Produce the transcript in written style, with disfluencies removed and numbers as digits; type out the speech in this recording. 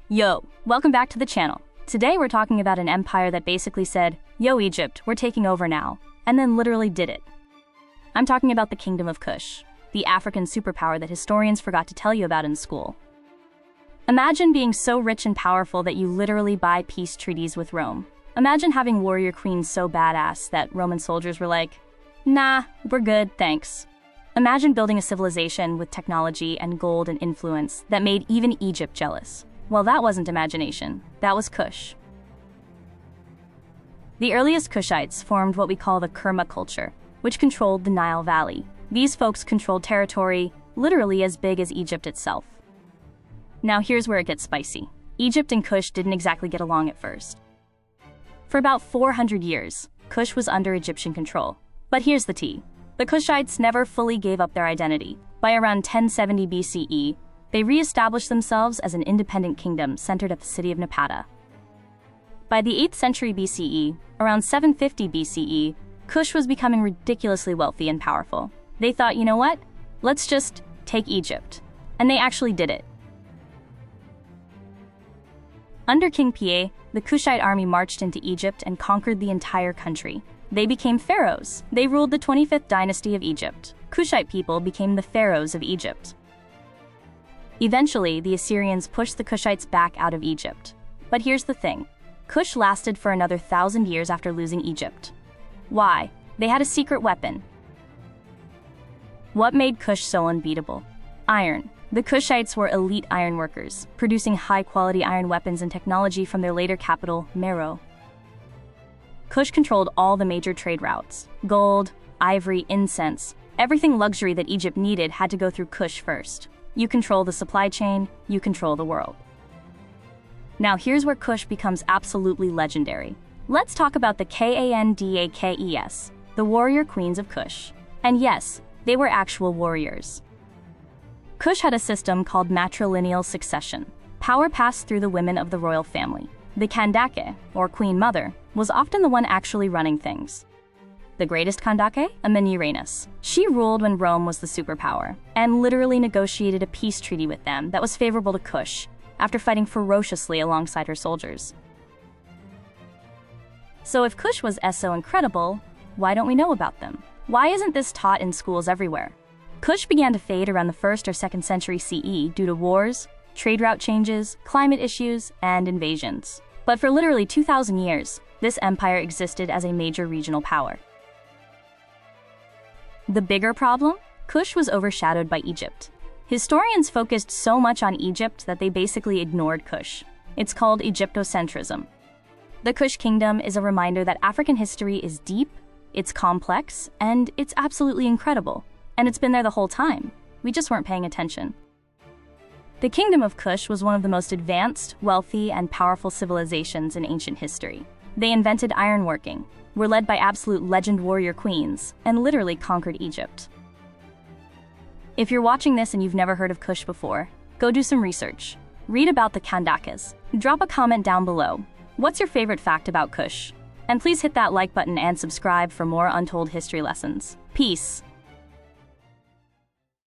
Yo, welcome back to the channel. Today we're talking about an empire that basically said, yo Egypt, we're taking over now, and then literally did it. I'm talking about the Kingdom of KUSH, the African superpower that historians forgot to tell you about in school. Imagine being so rich and powerful that you literally buy peace treaties with Rome. Imagine having warrior queens so badass that Roman soldiers were like, nah, we're good, thanks. Imagine building a civilization with technology and gold and influence that made even Egypt jealous. Well, that wasn't imagination, that was KUSH. The earliest Kushites formed what we call the Kerma culture, which controlled the Nile Valley. These folks controlled territory literally as big as Egypt itself. Now here's where it gets spicy. Egypt and KUSH didn't exactly get along at first. For about 400 years, KUSH was under Egyptian control. But here's the tea. The Kushites never fully gave up their identity. By around 1070 BCE, they re-established themselves as an independent kingdom centered at the city of Napata. By the 8th century BCE, around 750 BCE, KUSH was becoming ridiculously wealthy and powerful. They thought, you know what? Let's just take Egypt. And they actually did it. Under King Piye, the Kushite army marched into Egypt and conquered the entire country. They became pharaohs. They ruled the 25th dynasty of Egypt. Kushite people became the pharaohs of Egypt. Eventually, the Assyrians pushed the Kushites back out of Egypt. But here's the thing. KUSH lasted for another 1,000 years after losing Egypt. Why? They had a secret weapon. What made KUSH so unbeatable? Iron. The Kushites were elite iron workers, producing high-quality iron weapons and technology from their later capital, Meroe. KUSH controlled all the major trade routes. Gold, ivory, incense. Everything luxury that Egypt needed had to go through KUSH first. You control the supply chain, you control the world. Now here's where KUSH becomes absolutely legendary. Let's talk about the Kandakes, the warrior queens of KUSH. And yes, they were actual warriors. KUSH had a system called matrilineal succession. Power passed through the women of the royal family. The Kandake, or Queen Mother, was often the one actually running things. The greatest Kandake? Amenurenas. She ruled when Rome was the superpower, and literally negotiated a peace treaty with them that was favorable to KUSH, after fighting ferociously alongside her soldiers. So if KUSH was so incredible, why don't we know about them? Why isn't this taught in schools everywhere? KUSH began to fade around the 1st or 2nd century CE due to wars, trade route changes, climate issues, and invasions. But for literally 2,000 years, this empire existed as a major regional power. The bigger problem? KUSH was overshadowed by Egypt. Historians focused so much on Egypt that they basically ignored KUSH. It's called Egyptocentrism. The KUSH kingdom is a reminder that African history is deep, it's complex, and it's absolutely incredible. And it's been there the whole time. We just weren't paying attention. The Kingdom of KUSH was one of the most advanced, wealthy, and powerful civilizations in ancient history. They invented ironworking, were led by absolute legend warrior queens, and literally conquered Egypt. If you're watching this and you've never heard of KUSH before, go do some research. Read about the Kandakes. Drop a comment down below. What's your favorite fact about KUSH? And please hit that like button and subscribe for more Untold history lessons. Peace.